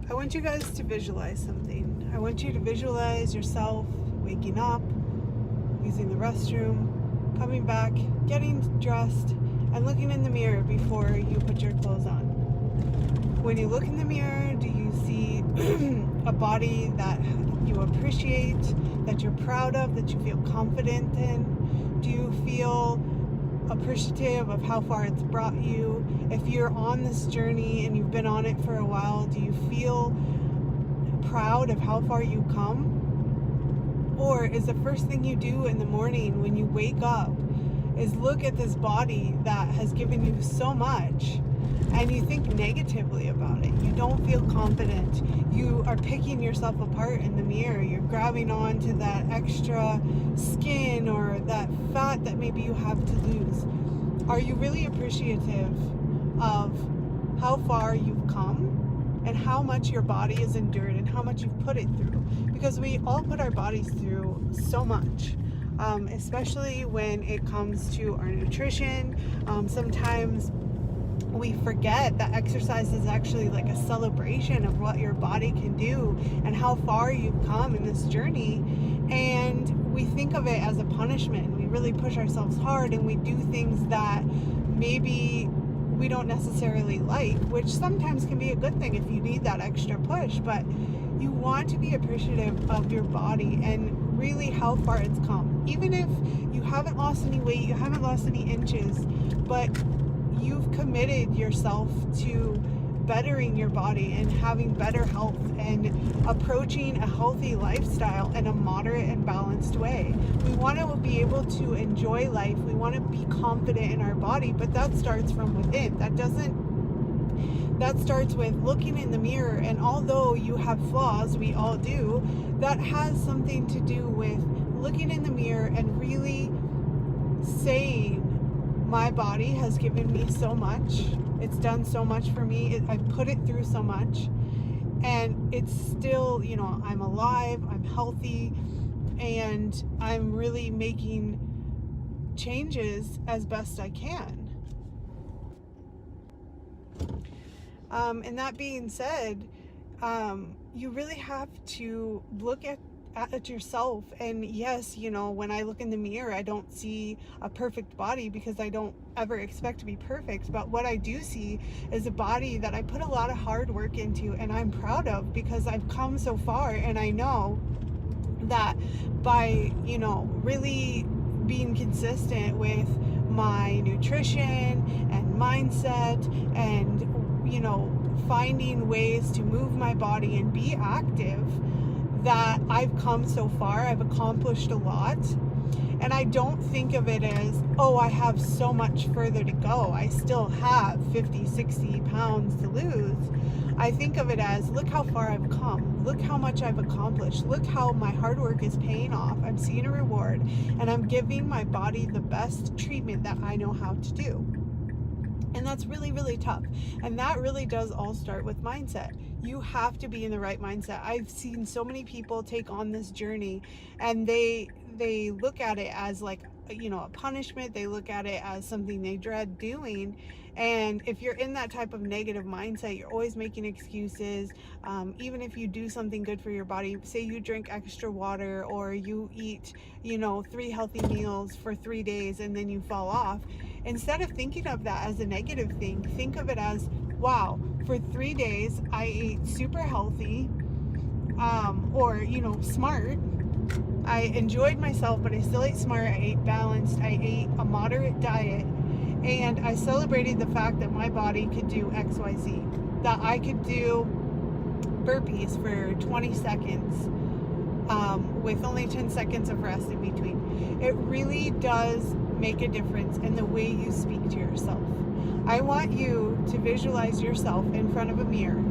I want you guys to visualize something. I want you to visualize yourself waking up, using the restroom, coming back, getting dressed, and looking in the mirror before you put your clothes on. When you look in the mirror, do you see a body that you appreciate, that you're proud of, that you feel confident in? Do you feel appreciative of how far it's brought you? If you're on this journey and you've been on it for a while, do you feel proud of how far you've come? Or is the first thing you do in the morning when you wake up is look at this body that has given you so much and you think negatively about it? You don't feel confident. You are picking yourself apart in the mirror. You're grabbing on to that extra skin or that fat that maybe you have to lose. Are you really appreciative of how far you've come and how much your body has endured and how much you've put it through? Because we all put our bodies through so much. Especially when it comes to our nutrition. Sometimes we forget that exercise is actually like a celebration of what your body can do and how far you've come in this journey, and we think of it as a punishment. We really push ourselves hard and we do things that maybe we don't necessarily like, which sometimes can be a good thing if you need that extra push. But you want to be appreciative of your body and really how far it's come. Even if you haven't lost any weight, you haven't lost any inches, but you've committed yourself to bettering your body and having better health and approaching a healthy lifestyle in a moderate and balanced way. We want to be able to enjoy life. We want to be confident in our body, but that starts from within. That starts with looking in the mirror, and although you have flaws, we all do, that has something to do with looking in the mirror and really saying, my body has given me so much. It's done so much for me. I've put it through so much. And it's still, I'm alive, I'm healthy, and I'm really making changes as best I can. And that being said, you really have to look at yourself. And yes, when I look in the mirror, I don't see a perfect body because I don't ever expect to be perfect. But what I do see is a body that I put a lot of hard work into and I'm proud of, because I've come so far. And I know that by, really being consistent with my nutrition and mindset and, finding ways to move my body and be active, that I've come so far. I've accomplished a lot. And I don't think of it as, oh, I have so much further to go. I still have 50, 60 pounds to lose. I think of it as, look how far I've come. Look how much I've accomplished. Look how my hard work is paying off. I'm seeing a reward, and I'm giving my body the best treatment that I know how to do. And that's really, really tough. And that really does all start with mindset. You have to be in the right mindset. I've seen so many people take on this journey and they look at it as like, a punishment. They look at it as something they dread doing. And if you're in that type of negative mindset, you're always making excuses. Even if you do something good for your body, say you drink extra water or you eat, 3 healthy meals for 3 days and then you fall off. Instead of thinking of that as a negative thing, think of it as, wow, for 3 days I ate super healthy, or smart. I enjoyed myself, but I still ate smart. I ate balanced. I ate a moderate diet, and I celebrated the fact that my body could do XYZ, that I could do burpees for 20 seconds with only 10 seconds of rest in between. It really does make a difference in the way you speak to yourself. I want you to visualize yourself in front of a mirror.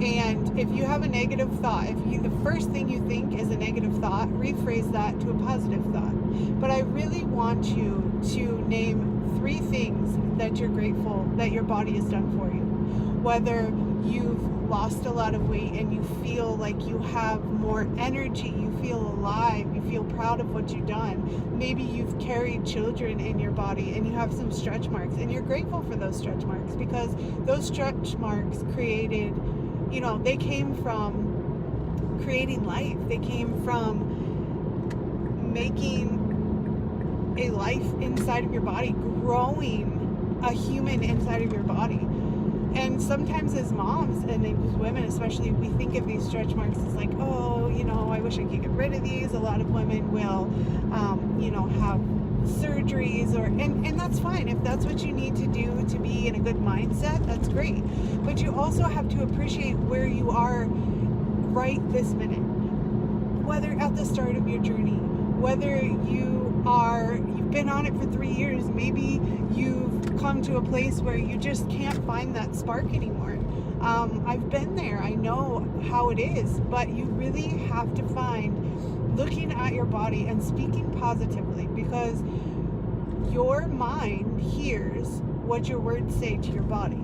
And if you have a negative thought, the first thing you think is a negative thought, rephrase that to a positive thought. But I really want you to name 3 things that you're grateful that your body has done for you. Whether you've lost a lot of weight and you feel like you have more energy, you feel alive, you feel proud of what you've done. Maybe you've carried children in your body and you have some stretch marks and you're grateful for those stretch marks, because those stretch marks created you know, they came from creating life. They came from making a life inside of your body, growing a human inside of your body. And sometimes as moms and as women especially, we think of these stretch marks as like, oh, you know, I wish I could get rid of these. A lot of women will, you know, have surgeries, or and that's fine. If that's what you need to do to be in a good mindset, that's great. But you also have to appreciate where you are right this minute, whether at the start of your journey, whether you've been on it for 3 years, maybe you've come to a place where you just can't find that spark anymore. I've been there. I know how it is, but you really have to find looking at your body and speaking positively, because your mind hears what your words say to your body.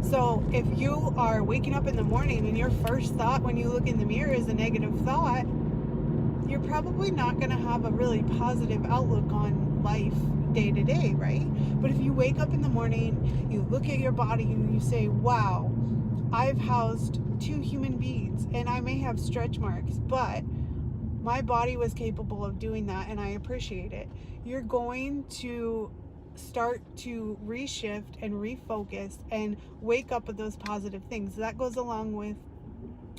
So if you are waking up in the morning and your first thought when you look in the mirror is a negative thought, you're probably not going to have a really positive outlook on life day to day, right? But if you wake up in the morning, you look at your body and you say, wow, I've housed 2 human beings and I may have stretch marks, but my body was capable of doing that and I appreciate it. You're going to start to reshift and refocus and wake up with those positive things. That goes along with,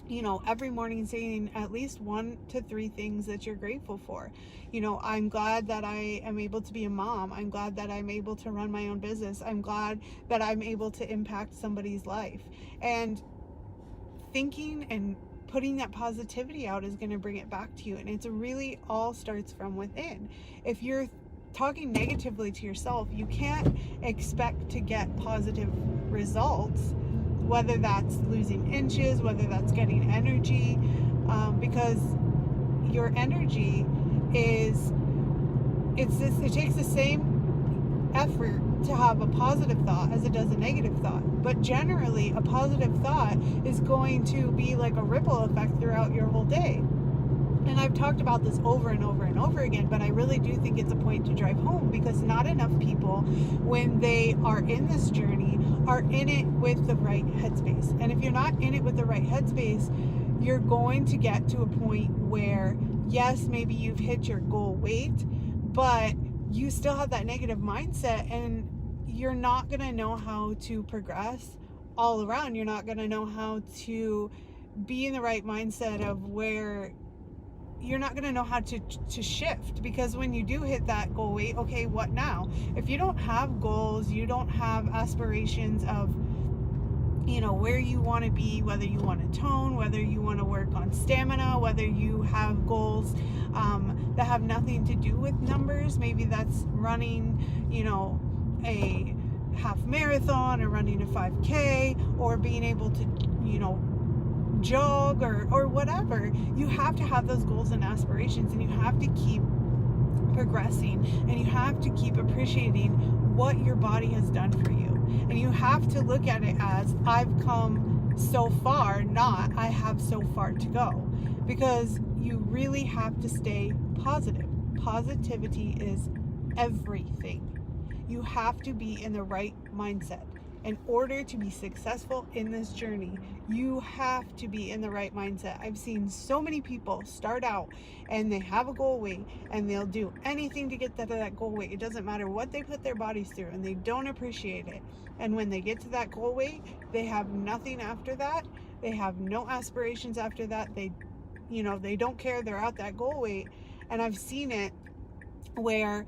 you know, every morning saying at least 1 to 3 things that you're grateful for. You know, I'm glad that I am able to be a mom. I'm glad that I'm able to run my own business. I'm glad that I'm able to impact somebody's life. And thinking and putting that positivity out is going to bring it back to you. And it's really all starts from within. If you're talking negatively to yourself, you can't expect to get positive results, whether that's losing inches, whether that's getting energy, because your energy it takes the same effort to have a positive thought as it does a negative thought. But generally, a positive thought is going to be like a ripple effect throughout your whole day. And I've talked about this over and over and over again, but I really do think it's a point to drive home, because not enough people, when they are in this journey, are in it with the right headspace. And if you're not in it with the right headspace, you're going to get to a point where, yes, maybe you've hit your goal weight, but you still have that negative mindset, and you're not going to know how to progress all around. You're not going to know how to be in the right mindset of where you're not going to know how to shift, because when you do hit that goal weight, okay, what now? If you don't have goals, you don't have aspirations of, you know, where you want to be, whether you want to tone, whether you want to work on stamina, whether you have goals that have nothing to do with numbers. Maybe that's running, you know, a half marathon, or running a 5K, or being able to, you know, jog, or whatever. You have to have those goals and aspirations, and you have to keep progressing, and you have to keep appreciating what your body has done for you. And you have to look at it as, I've come so far, not I have so far to go, because you really have to stay positive. Positivity is everything. You have to be in the right mindset. In order to be successful in this journey, you have to be in the right mindset. I've seen so many people start out and they have a goal weight and they'll do anything to get to that goal weight. It doesn't matter what they put their bodies through, and they don't appreciate it. And when they get to that goal weight, they have nothing after that. They have no aspirations after that. They don't care. They're at that goal weight. And I've seen it where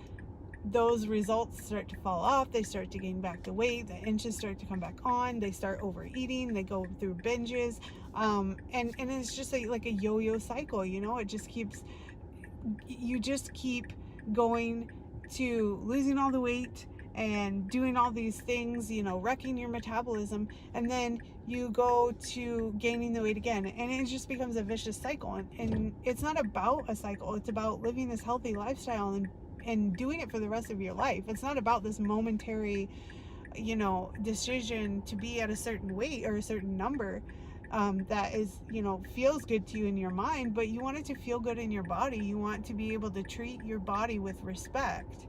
those results start to fall off. They start to gain back the weight. The inches start to come back on. They start overeating. They go through binges. And it's just like a yo-yo cycle, you know. It just keeps, you just keep going to losing all the weight and doing all these things, you know, wrecking your metabolism, and then you go to gaining the weight again, and it just becomes a vicious cycle. And it's not about a cycle. It's about living this healthy lifestyle and doing it for the rest of your life. It's not about this momentary, you know, decision to be at a certain weight or a certain number that is, you know, feels good to you in your mind, but you want it to feel good in your body. You want to be able to treat your body with respect,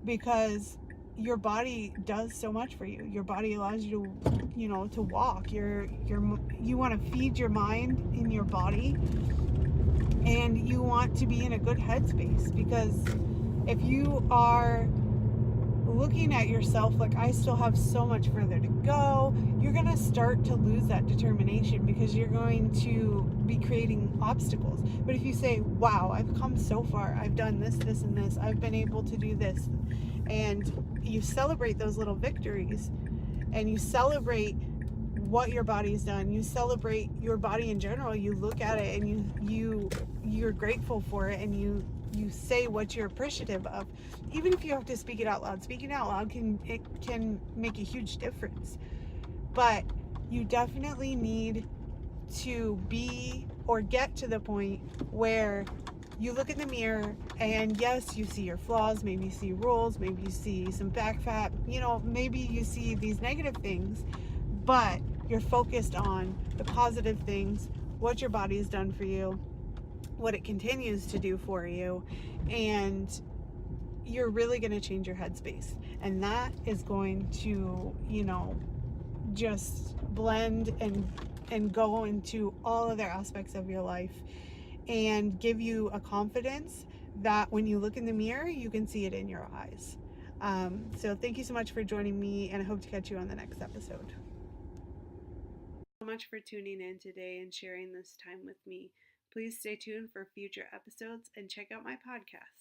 because your body does so much for you. Your body allows you to, to walk. You want to feed your mind in your body, and you want to be in a good headspace, because if you are looking at yourself like, I still have so much further to go, you're going to start to lose that determination, because you're going to be creating obstacles. But if you say, wow, I've come so far, I've done this, this, and this, I've been able to do this, and you celebrate those little victories, and you celebrate what your body's done, you celebrate your body in general, you look at it and you're grateful for it, and you say what you're appreciative of. Even if you have to speak it out loud, speaking out loud can make a huge difference. But you definitely need to be or get to the point where you look in the mirror and yes, you see your flaws, maybe you see rolls, maybe you see some back fat, maybe you see these negative things, but you're focused on the positive things, what your body has done for you, what it continues to do for you, and you're really going to change your headspace. And that is going to, just blend and go into all other aspects of your life, and give you a confidence that when you look in the mirror, you can see it in your eyes. So thank you so much for joining me, and I hope to catch you on the next episode. So much for tuning in today and sharing this time with me. Please stay tuned for future episodes and check out my podcast.